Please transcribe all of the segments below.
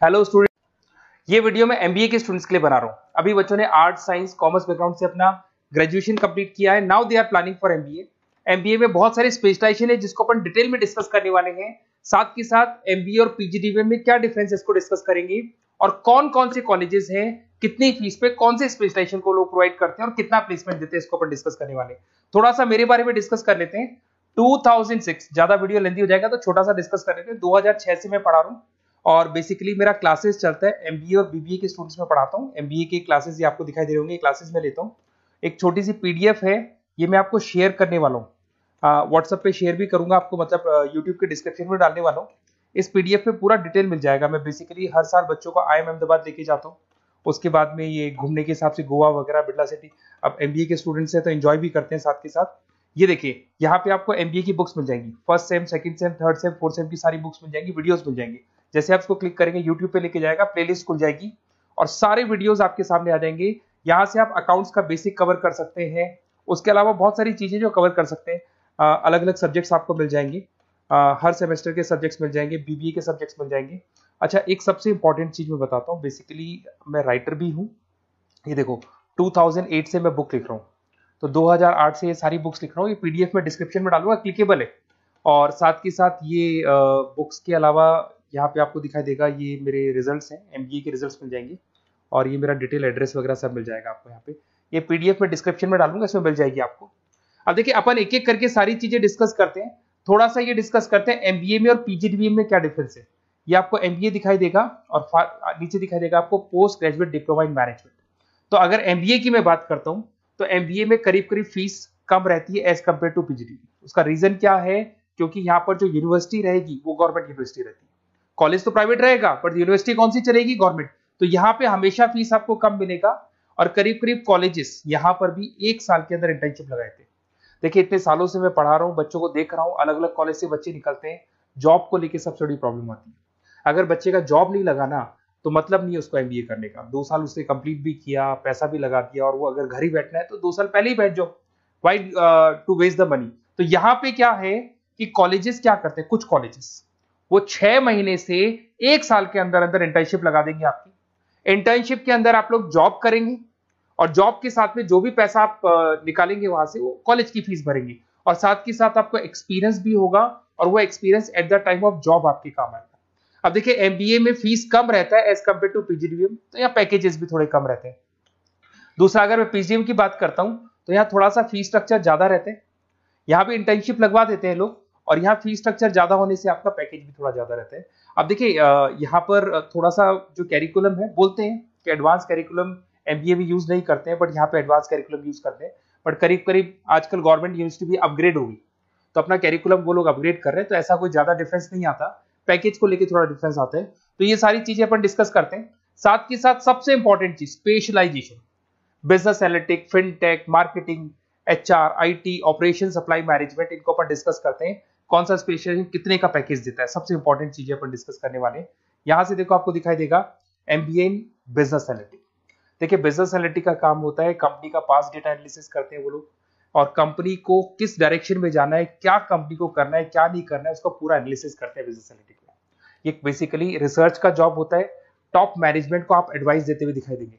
Hello student, ये video मैं MBA के स्टूडेंट्स के लिए बना रहा हूँ। अभी बच्चों ने आर्ट, साइंस, कॉमर्स बैकग्राउंड से अपना ग्रेजुएशन कंप्लीट किया है। Now they are planning for MBA. MBA में बहुत सारे स्पेशलाइजेशन है जिसको अपन डिटेल में डिस्कस करने वाले हैं। साथ के साथ एमबीए और पीजीडीबीएम में क्या डिफरेंस है इसको डिस्कस करेंगे, और कौन कौन से कॉलेजेस हैं, कितनी फीस पे कौन से स्पेशलाइजेशन को लोग प्रोवाइड करते हैं और कितना प्लेसमेंट देते हैं, इसको अपन डिस्कस करने वाले हैं। थोड़ा सा मेरे बारे में डिस्कस कर लेते हैं। 2006, ज्यादा वीडियो लेंथी हो जाएगा तो छोटा सा डिस्कस कर लेते हैं। 2006 से मैं पढ़ा रहा हूँ और बेसिकली मेरा क्लासेस चलता है। एमबीए और बीबीए के स्टूडेंट्स में पढ़ाता हूँ। एमबीए के क्लासेस ये आपको दिखाई दे रहे होंगे, क्लासेस में लेता हूँ। एक छोटी सी पीडीएफ है, ये मैं आपको शेयर करने वाला हूँ। व्हाट्सएप पे शेयर भी करूंगा आपको, मतलब यूट्यूब के डिस्क्रिप्शन में डालने वाला हूँ। इस पीडीएफ पे पूरा डिटेल मिल जाएगा। मैं बेसिकली हर साल बच्चों को IIM अहमदाबाद लेके जाता हूँ। उसके बाद में ये घूमने के हिसाब से गोवा वगैरह, बिरला सिटी। अब एमबीए के स्टूडेंट्स हैं तो एंजॉय भी करते हैं साथ के साथ। ये देखिए, यहाँ पे आपको एमबीए की बुक्स मिल जाएंगी। First sem, second same, third same, fourth same की सारी बुक्स मिल जाएंगी, वीडियोस मिल जाएंगी। जैसे आप इसको क्लिक करेंगे यूट्यूब पे लेके जाएगा, प्लेलिस्ट खुल जाएगी और सारे वीडियोस आपके सामने आ जाएंगे। यहाँ से आप अकाउंट्स का बेसिक कवर कर सकते हैं। उसके अलावा बहुत सारी चीजें जो कवर कर सकते हैं। अलग अलग सब्जेक्ट्स आपको मिल जाएंगे। हर सेमेस्टर के सब्जेक्ट्स मिल जाएंगे, बीबीए के सब्जेक्ट्स मिल जाएंगे। अच्छा, एक सबसे इंपॉर्टेंट चीज मैं बताता हूँ। बेसिकली मैं राइटर भी हूँ। ये देखो, 2008 से मैं बुक लिख रहा हूँ, तो 2008 से ये सारी बुक्स लिख रहा हूँ। ये पीडीएफ में डिस्क्रिप्शन में डालूंगा, क्लिकेबल है। और साथ के साथ ये बुक्स के अलावा यहाँ पे आपको दिखाई देगा, ये मेरे रिजल्ट्स हैं, एमबीए के रिजल्ट्स मिल जाएंगे। और ये मेरा डिटेल एड्रेस वगैरह सब मिल जाएगा आपको यहाँ पे। ये पीडीएफ में डिस्क्रिप्शन में डालूंगा, इसमें मिल जाएगी आपको। अब देखिए, अपन एक एक करके सारी चीजें डिस्कस करते हैं। थोड़ा सा ये डिस्कस करते हैं एमबीए में और पीजीडीबीएम में क्या डिफरेंस है। ये आपको एमबीए दिखाई देगा और नीचे दिखाई देगा आपको post graduate diploma in management. तो अगर एमबीए की मैं बात करता हूं तो एमबीए में करीब करीब फीस कम रहती है एज कंपेयर टू पीजीडीबी। उसका रीजन क्या है? क्योंकि यहाँ पर जो यूनिवर्सिटी रहेगी वो गवर्नमेंट यूनिवर्सिटी रहती है। कॉलेज तो प्राइवेट रहेगा बट यूनिवर्सिटी कौन सी चलेगी? गवर्नमेंट। तो यहाँ पे हमेशा फीस आपको कम मिलेगा। और करीब करीब कॉलेजेस यहाँ पर भी 1 साल के अंदर इंटर्नशिप लगाए थे। देखिए, इतने सालों से मैं पढ़ा रहा हूँ, बच्चों को देख रहा हूँ, अलग अलग कॉलेज से बच्चे निकलते हैं। जॉब को लेकर सबसे बड़ी प्रॉब्लम आती है। अगर बच्चे का जॉब नहीं लगा ना, तो मतलब नहीं है उसको एमबीए करने का। 2 साल उसने कंप्लीट भी किया, पैसा भी लगा दिया, और वो अगर घर ही बैठना है तो 2 साल पहले ही बैठ जाओ। Why to waste the money. तो यहाँ पे क्या है कि कॉलेजेस क्या करते हैं, कुछ कॉलेजेस वो 6 महीने से 1 साल के अंदर अंदर इंटर्नशिप लगा देंगे आपकी। इंटर्नशिप के अंदर आप लोग जॉब करेंगे और जॉब के साथ में जो भी पैसा आप निकालेंगे वहां से, वो कॉलेज की फीस भरेंगे। और साथ के साथ आपको एक्सपीरियंस भी होगा, और वो experience at the time of job आपके काम आएगा। अब देखिए, एमबीए में फीस कम रहता है एज कंपेयर टू पीजीडीबीएम, तो यहाँ पैकेजेस भी थोड़े कम रहते हैं। दूसरा, अगर मैं पीजीडीबीएम की बात करता हूं तो यहाँ थोड़ा सा फीस स्ट्रक्चर ज्यादा रहते हैं। यहाँ भी इंटर्नशिप लगवा देते हैं लोग, और यहाँ फीस स्ट्रक्चर ज्यादा होने से आपका पैकेज भी थोड़ा ज्यादा रहता है। अब देखिए, यहाँ पर थोड़ा सा जो कैरिकुलम है, बोलते हैं कि एडवांस कैरिकुलम एमबीए भी यूज नहीं करते हैं, बट यहाँ पे एडवांस कैरिकुलम यूज करते हैं। बट करीब करीब आजकल गवर्नमेंट यूनिवर्सिटी भी अपग्रेड होगी, तो अपना कैरिकुलम वो लोग अपग्रेड कर रहे हैं, तो ऐसा कोई ज्यादा डिफरेंस नहीं आता। पैकेज को लेके थोड़ा डिफरेंस आता है। तो ये सारी चीजें अपन डिस्कस करते हैं। साथ के साथ सबसे इंपॉर्टेंट चीज, specialisation. Business analytic, fintech, marketing, HR, IT, operation, supply management, इनको अपन डिस्कस करते हैं। कौन सा स्पेशलाइजेशन कितने का पैकेज देता है, सबसे इंपॉर्टेंट चीजें अपन डिस्कस करने वाले हैं। यहां से देखो, आपको दिखाई देगा एमबीए इन बिजनेस एनालिटिक। देखिए, बिजनेस एनालिटिक का काम होता है, कंपनी का पास्ट डेटा एनालिसिस करते हैं वो लोग, और कंपनी को किस डायरेक्शन में जाना है, क्या कंपनी को करना है, क्या नहीं करना है, उसका पूरा एनालिसिस करते हैं बिजनेस एनालिटिक में। ये बेसिकली रिसर्च का जॉब होता है। टॉप मैनेजमेंट को आप एडवाइस देते हुए दिखाई देंगे,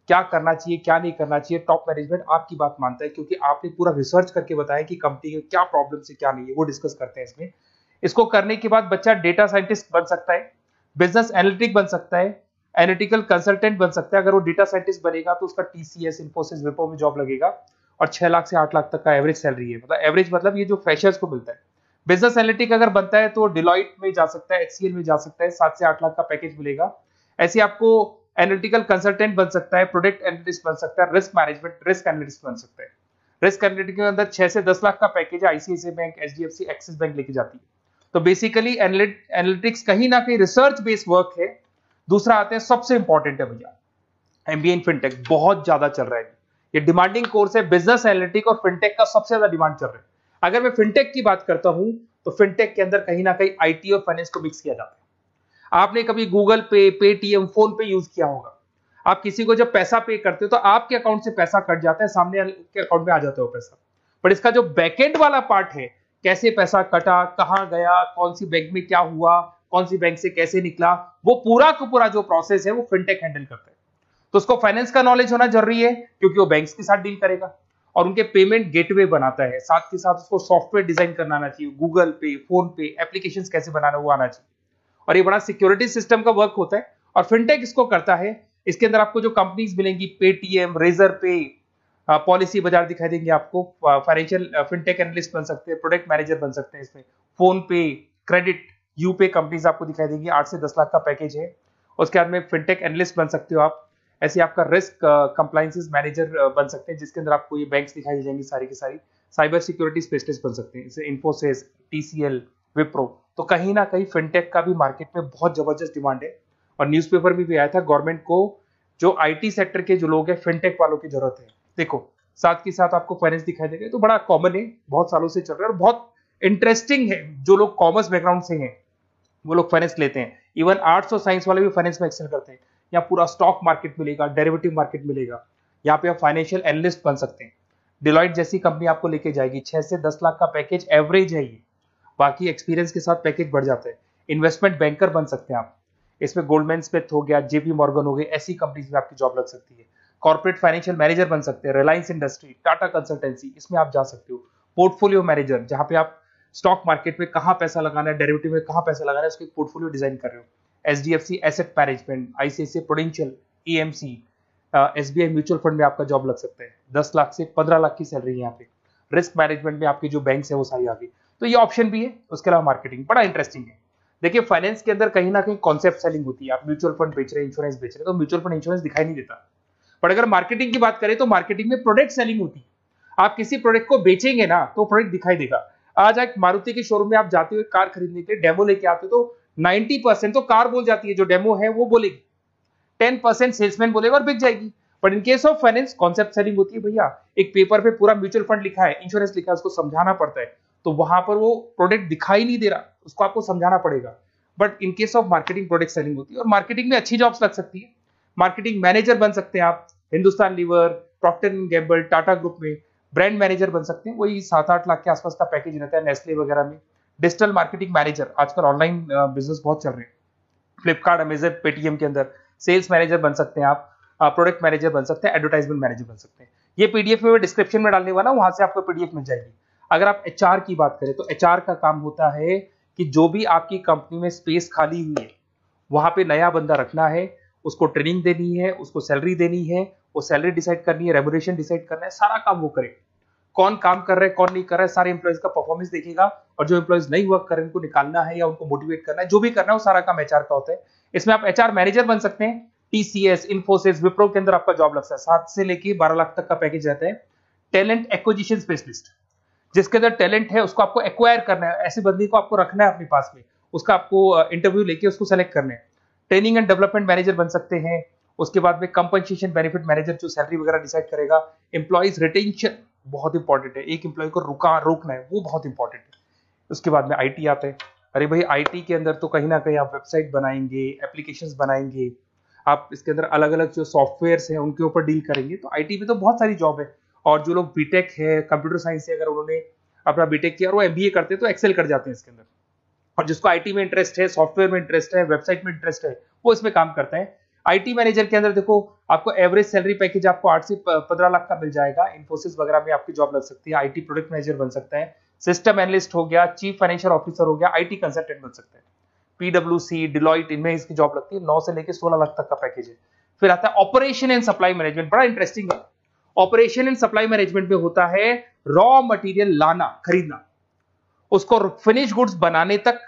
क्या करना चाहिए, क्या नहीं करना चाहिए। टॉप मैनेजमेंट आपकी बात मानता है, क्योंकि आपने पूरा रिसर्च करके बताया कि कंपनी में क्या प्रॉब्लम है, क्या नहीं है, वो डिस्कस करते हैं इसमें। इसको करने के बाद बच्चा डेटा साइंटिस्ट बन सकता है, बिजनेस एनालिटिक बन सकता है, एनालिटिकल कंसल्टेंट बन सकता है। अगर वो डेटा साइंटिस्ट बनेगा तो उसका टीसीएस, इन्फोसिस, विप्रो में जॉब लगेगा, और 6 लाख से 8 लाख तक का एवरेज सैलरी है। मतलब एवरेज मतलब ये जो फ्रेशर्स को मिलता है। बिजनेस एनालिटिक अगर बनता है तो डिलॉइट में जा सकता है, एचसीएल में जा सकता है, 7 से 8 लाख का पैकेज मिलेगा। ऐसे आपको एनालिटिकल कंसल्टेंट बन सकता है, प्रोडक्ट एनालिस्ट बन सकता है, रिस्क मैनेजमेंट, रिस्क एनालिस्ट बन सकता है। रिस्क एनालिटिक के अंदर 6 से 10 लाख का पैकेज है, ICICI bank, HDFC, axis bank लेके जाती है। तो बेसिकली एनालिटिक्स कहीं ना कहीं रिसर्च बेस्ड वर्क है। दूसरा आते हैं, सबसे इंपॉर्टेंट है भैया, एमबीए इन फिनटेक। बहुत ज्यादा चल रहा है, ये डिमांडिंग कोर्स है। बिजनेस एनालिटिक और फिनटेक का सबसे ज्यादा डिमांड चल रहा है। अगर मैं फिनटेक की बात करता हूं तो फिनटेक के अंदर कहीं ना कहीं आईटी और फाइनेंस को मिक्स किया जाता है। आपने कभी गूगल पे, पेटीएम, फोन पे यूज किया होगा। आप किसी को जब पैसा पे करते हो तो आपके अकाउंट से पैसा कट जाता है, सामने के अकाउंट में आ जाता है वो पैसा। पर इसका जो बैकएंड वाला पार्ट है, कैसे पैसा कटा, कहां गया, कौन सी बैंक में क्या हुआ, कौन सी बैंक से कैसे निकला, वो पूरा का पूरा जो प्रोसेस है वो फिनटेक हैंडल करता है। तो उसको फाइनेंस का नॉलेज होना जरूरी है क्योंकि वो बैंक्स के साथ डील करेगा और उनके पेमेंट गेटवे बनाता है। साथ के साथ उसको सॉफ्टवेयर डिजाइन करना आना चाहिए, गूगल पे, फोन पे, एप्लीकेशन कैसे बनाना वो आना चाहिए। और ये बड़ा सिक्योरिटी सिस्टम का वर्क होता है और फिनटेक इसको करता है। इसके अंदर आपको जो कंपनीज मिलेंगी, पेटीएम, रेजर पे, पॉलिसी बाजार दिखाई देंगे आपको, फाइनेंशियल फिनटेक एनालिस्ट बन सकते हैं, प्रोडक्ट मैनेजर बन सकते हैं इसमें, फोन पे, क्रेडिट, यूपे कंपनीज आपको दिखाई देंगी। 8 से 10 लाख का पैकेज है। उसके बाद में फिनटेक एनालिस्ट बन सकते हो आप। ऐसे आपका रिस्क कंप्लायंसेस मैनेजर बन सकते हैं जिसके अंदर आपको ये बैंक्स दिखाई जाएंगी सारी की सारी। साइबर सिक्योरिटी स्पेशलिस्ट बन सकते हैं, जैसे इन्फोसिस, टीसीएल, विप्रो। तो कहीं ना कहीं फिनटेक का भी मार्केट में बहुत जबरदस्त डिमांड है और न्यूज़पेपर में भी आया था गवर्नमेंट को जो आईटी सेक्टर के जो लोग हैं फिनटेक वालों की जरूरत है। देखो साथ के साथ आपको फाइनेंस दिखाई देगा, तो बड़ा कॉमन है, बहुत सालों से चल रहा है और बहुत इंटरेस्टिंग है। जो लोग कॉमर्स बैकग्राउंड से हैं वो लोग फाइनेंस लेते हैं। इवन आर्ट्स और साइंस वाले भी फाइनेंस में एक्सेल करते हैं। यहाँ पूरा स्टॉक मार्केट मिलेगा, डेरिवेटिव मार्केट मिलेगा। यहाँ पे आप फाइनेंशियल एनालिस्ट बन सकते हैं। डिलॉइट जैसी कंपनी आपको लेके जाएगी। 6 से 10 लाख का पैकेज एवरेज है ये, बाकी एक्सपीरियंस के साथ पैकेज बढ़ जाता है। इन्वेस्टमेंट बैंकर बन सकते हैं आप, इसमें गोल्डमैन स्मिथ हो गया, जेपी मॉर्गन हो गए, ऐसी कंपनीज में आपकी जॉब लग सकती है। कॉर्पोरेट फाइनेंशियल मैनेजर बन सकते हैं, रिलायंस इंडस्ट्री, टाटा कंसल्टेंसी, इसमें आप जा सकते हो। पोर्टफोलियो मैनेजर, जहां पे आप स्टॉक मार्केट में कहां पैसा लगाना है, डेरिवेटिव में कहां पैसा लगाना है, उसको एक पोर्टफोलियो डिजाइन कर रहे हो। HDFC asset management, ICICI prudential, EMC, SBI mutual fund में आपका जॉब लग सकता है। 10 लाख से 15 लाख की सैलरी है यहाँ पे। रिस्क मैनेजमेंट में आपकी जो बैंक्स है वो सारी आ गई। तो ये ऑप्शन भी है। उसके अलावा मार्केटिंग बड़ा इंटरेस्टिंग है। देखिए फाइनेंस के अंदर कहीं ना कहीं कॉन्सेप्ट सेलिंग होती है। आप म्यूचुअल फंड बेच रहे हैं, इंश्योरेंस बेच रहे हैं, तो म्यूचुअल फंड इंश्योरेंस दिखाई नहीं देता। पर अगर मार्केटिंग की बात करें तो मार्केटिंग में प्रोडक्ट सेलिंग होती है। आप किसी प्रोडक्ट को बेचेंगे ना तो प्रोडक्ट दिखाई देगा। आज एक मारुति के शोरूम में आप जाते हुए कार खरीदने के लिए डेमो लेके आते हो तो 90% तो कार बोल जाती है, जो डेमो है वो बोलेगी, 10% सेल्समैन बोलेगा और बिक जाएगी। But in case of finance concept selling होती है भैया। एक पेपर पे पूरा म्यूचुअल फंड लिखा है, इंश्योरेंस लिखा है, उसको समझाना पड़ता है। तो वहां पर वो प्रोडक्ट दिखाई नहीं दे रहा, उसको आपको समझाना पड़ेगा। But in case of marketing product selling होती है और मार्केटिंग में अच्छी जॉब्स लग सकती है। मार्केटिंग मैनेजर बन सकते हैं आप, Hindustan Lever, Procter and Gamble, Tata group में ब्रांड मैनेजर बन सकते हैं। वही 7-8 लाख के आसपास का पैकेज रहता है, नेस्ले वगैरह में। डिजिटल मार्केटिंग मैनेजर, आजकल ऑनलाइन बिजनेस बहुत चल रहे हैं, फ्लिपकार्ट, अमेजन, पेटीएम के अंदर सेल्स मैनेजर बन सकते हैं आप, प्रोडक्ट मैनेजर बन सकते हैं, एडवर्टाइजमेंट मैनेजर बन सकते हैं। ये पीडीएफ में मैं डिस्क्रिप्शन में डालने वाला हूं, वहां से आपको पीडीएफ मिल जाएगी। अगर आप एचआर की बात करें तो एचआर का काम होता है कि जो भी आपकी कंपनी में स्पेस खाली हुई है वहां पे नया बंदा रखना है, उसको ट्रेनिंग देनी है, उसको सैलरी देनी है, वो सैलरी डिसाइड करनी है, रेम्यूनरेशन डिसाइड करना है, सारा काम वो करे। कौन काम कर रहा है, कौन नहीं कर रहा है, सारे एम्प्लॉइज का परफॉर्मेंस देखेगा और जो एम्प्लॉइज नहीं वर्क कर रहे हैं उनको निकालना है या उनको मोटिवेट करना है, जो भी करना है वो सारा काम एचआर का होता है। इसमें आप एचआर मैनेजर बन सकते हैं। टीसीएस, इन्फोसिस, विप्रो के अंदर आपका जॉब लगता है। 7 से लेके 12 लाख तक का पैकेज रहता है। टैलेंट एक्विजिशन स्पेशलिस्ट, जिसके अंदर टैलेंट है उसको आपको एक्वायर करना है, ऐसे बंदी को आपको रखना है अपने पास में, उसका आपको इंटरव्यू लेके उसको सेलेक्ट करना है। ट्रेनिंग एंड डेवलपमेंट मैनेजर बन सकते हैं। उसके बाद में कंपनसेशन बेनिफिट मैनेजर, जो सैलरी वगैरह डिसाइड करेगा। एम्प्लॉइज रिटेंशन बहुत इंपॉर्टेंट है, एक एम्प्लॉय को रोकना है, वो बहुत इंपॉर्टेंट है। उसके बाद में आईटी आता है। अरे भाई आईटी के अंदर तो कहीं ना कहीं आप वेबसाइट बनाएंगे, एप्लीकेशंस बनाएंगे, आप इसके अंदर अलग अलग जो सॉफ्टवेयर्स हैं उनके ऊपर डील करेंगे। तो आईटी में तो बहुत सारी जॉब है। और जो लोग बीटेक है, कंप्यूटर साइंस से अगर उन्होंने अपना बीटेक किया और वो एमबीए करते हैं तो एक्सेल कर जाते हैं इसके अंदर। और जिसको आईटी में इंटरेस्ट है, सॉफ्टवेयर में इंटरेस्ट है, वेबसाइट में इंटरेस्ट है, वो इसमें काम करता है। आईटी मैनेजर के अंदर देखो आपको एवरेज सैलरी पैकेज आपको 8 से 15 लाख का मिल जाएगा। इन्फोसिस वगैरह में आपकी जॉब लग सकती है। आईटी प्रोडक्ट मैनेजर बन सकता है, सिस्टम एनालिस्ट हो गया, चीफ फाइनेंशियल ऑफिसर हो गया, आईटी कंसल्टेंट बन सकते हैं। पीडब्ल्यूसी, डिलॉइट, इनमें इसकी जॉब लगती है। 9 से लेकर 16 लाख तक का पैकेज है। फिर आता है ऑपरेशन एंड सप्लाई मैनेजमेंट, बड़ा इंटरेस्टिंग है। ऑपरेशन एंड सप्लाई मैनेजमेंट में होता है रॉ मटेरियल लाना, खरीदना, उसको फिनिश गुड्स बनाने तक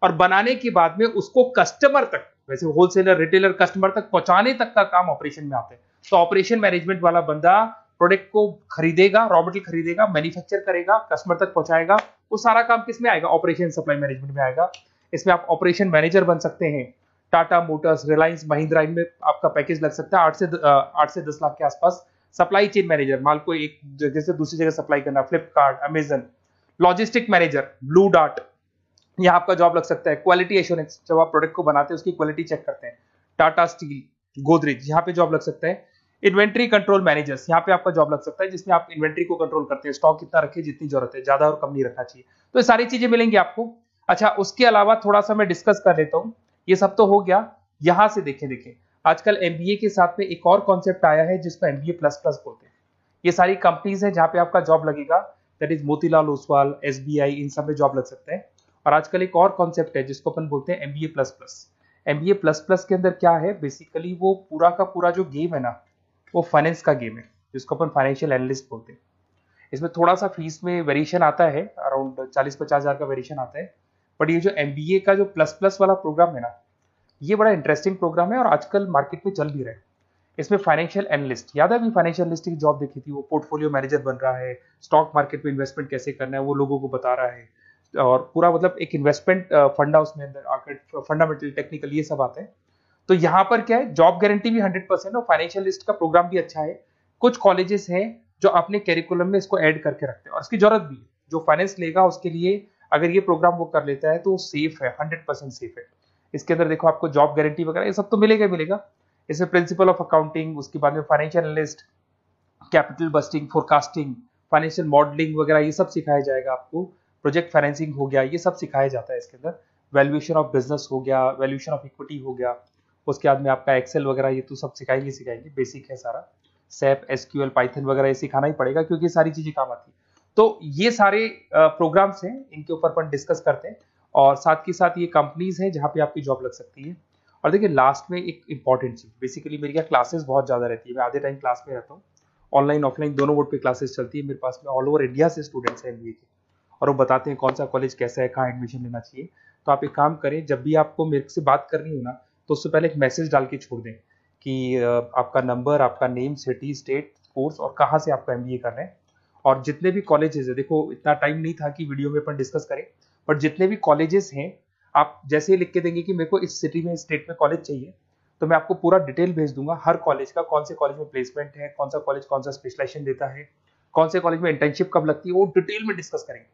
और बनाने के बाद में उसको कस्टमर तक, वैसे होलसेलर, रिटेलर, कस्टमर तक पहुंचाने तक का काम ऑपरेशन में आता है। तो ऑपरेशन मैनेजमेंट वाला बंदा प्रोडक्ट को खरीदेगा, रॉ मटेरियल खरीदेगा, मैन्युफैक्चर करेगा, कस्टमर तक पहुंचाएगा। वो सारा काम किस में आएगा? ऑपरेशन सप्लाई मैनेजमेंट में आएगा। इसमें आप ऑपरेशन मैनेजर बन सकते हैं। टाटा मोटर्स, रिलायंस, महिंद्रा, इनमें आपका पैकेज लग सकता है 8 से 10 लाख के आसपास। सप्लाई चेन मैनेजर, माल को एक जगह से दूसरी जगह सप्लाई करना, Flipkart, Amazon. Logistic manager, blue dart, यहाँ आपका जॉब लग सकता है। क्वालिटी एश्योरेंस, जब आप प्रोडक्ट को बनाते हैं उसकी क्वालिटी चेक करते हैं। टाटा स्टील, गोदरेज, यहाँ पे जॉब लग सकता है। इन्वेंट्री कंट्रोल मैनेजर्स, यहाँ पे आपका जॉब लग सकता है, जिसमें आप इन्वेंट्री को कंट्रोल करते हैं, स्टॉक कितना रखे, जितनी जरूरत है, ज्यादा और कम नहीं रखना चाहिए। तो ये सारी चीजें मिलेंगी आपको। अच्छा, उसके अलावा थोड़ा सा मैं डिस्कस कर लेता हूँ। ये सब तो हो गया। यहां से देखें आजकल एमबीए के साथ में एक और कॉन्सेप्ट आया है जिसको एमबीए प्लस प्लस बोलते हैं। ये सारी कंपनीज हैं जहां पे आपका जॉब लगेगा, that is Motilal Oswal, SBI, इन सब में जॉब लग सकते हैं। और आजकल एक और कॉन्सेप्ट है जिसको अपन बोलते हैं MBA plus plus. MBA plus plus के अंदर क्या है, बेसिकली वो पूरा का पूरा जो गेम है ना, वो फाइनेंस का गेम है, जिसको अपन फाइनेंशियल एनालिस्ट बोलते हैं। इसमें थोड़ा सा फीस में वेरिएशन आता है, अराउंड 40-50 हजार का वेरिएशन आता है। बट ये जो एमबीए का जो प्लस प्लस वाला प्रोग्राम है ना, ये बड़ा इंटरेस्टिंग प्रोग्राम है और आजकल मार्केट में चल भी रहा है। इसमें फाइनेंशियल एनालिस्ट, याद है अभी फाइनेंशियल एनालिस्ट की जॉब देखी थी, वो पोर्टफोलियो मैनेजर बन रहा है, स्टॉक मार्केट में इन्वेस्टमेंट कैसे करना है वो लोगों को बता रहा है, और पूरा मतलब एक इन्वेस्टमेंट फंडा उसमें अंदर आकर फंडामेंटल टेक्निकल ये सब आते हैं। तो यहाँ पर क्या है, जॉब गारंटी भी 100% और फाइनेंशियल लिस्ट का प्रोग्राम भी अच्छा है। कुछ कॉलेजेस हैं जो अपने कैरिकुलम में इसको ऐड करके रखते हैं और इसकी जरूरत भी है। जो फाइनेंस लेगा उसके लिए अगर ये प्रोग्राम वो कर लेता है तो सेफ है, 100% सेफ है। इसके अंदर देखो आपको जॉब गारंटी वगैरह ये सब तो मिलेगा मिलेगा। इसमें प्रिंसिपल ऑफ अकाउंटिंग, उसके बाद में financial analyst, capital budgeting, forecasting, financial modelling वगैरह ये सब सिखाया जाएगा आपको। प्रोजेक्ट फाइनेंसिंग हो गया, ये सब सिखाया जाता है इसके अंदर। वैल्यूएशन ऑफ बिजनेस हो गया, वैल्यूएशन ऑफ इक्विटी हो गया, उसके बाद में आपका एक्सेल वगैरह ये तो सब सिखाएंगे, बेसिक है सारा। सैप, एसक्यूएल, पाइथन वगैरह ये सिखाना ही पड़ेगा क्योंकि सारी चीजें काम आती है। तो ये सारे प्रोग्राम्स हैं, इनके ऊपर अपन डिस्कस करते हैं और साथ के साथ ये कंपनीज हैं जहाँ पे आपकी जॉब लग सकती है। और देखिए लास्ट में एक इंपॉर्टेंट चीज, बेसिकली मेरी क्या क्लासेस बहुत ज्यादा रहती है, मैं आधे टाइम क्लास में रहता हूँ, ऑनलाइन ऑफलाइन दोनों मोड पे क्लासेस चलती है मेरे पास में। ऑल ओवर इंडिया से स्टूडेंट्स हैं एमबीए के और वो बताते हैं कौन सा कॉलेज कैसा है, कहाँ एडमिशन लेना चाहिए। तो आप एक काम करें, जब भी आपको मेरे से बात करनी हो ना, तो उससे पहले एक मैसेज डाल के छोड़ दें कि आपका नंबर, आपका नेम, सिटी, स्टेट, कोर्स और कहाँ से आपका एमबीए कर रहे हैं। और जितने भी कॉलेजेस है, देखो इतना टाइम नहीं था कि वीडियो में अपन डिस्कस करें, बट जितने भी कॉलेजेस हैं आप जैसे ही लिख के देंगे कि मेरे को इस सिटी में, इस स्टेट में कॉलेज चाहिए, तो मैं आपको पूरा डिटेल भेज दूंगा हर कॉलेज का, कौन से कॉलेज में प्लेसमेंट है, कौन सा कॉलेज कौन सा स्पेशलाइजेशन देता है, कौन से कॉलेज में इंटर्नशिप कब लगती है, वो डिटेल में डिस्कस करेंगे।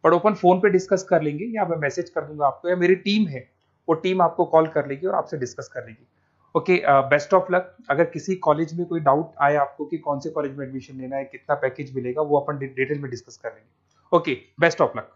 बट ओपन फोन पे डिस्कस कर लेंगे या मैं मैसेज कर दूंगा आपको, या मेरी टीम है वो टीम आपको कॉल कर लेगी और आपसे डिस्कस कर लेगी। Okay, best of luck. अगर किसी कॉलेज में कोई डाउट आए आपको कि कौन से कॉलेज में एडमिशन लेना है, कितना पैकेज मिलेगा, वो अपन डिटेल में डिस्कस कर लेंगे। Okay, best of luck.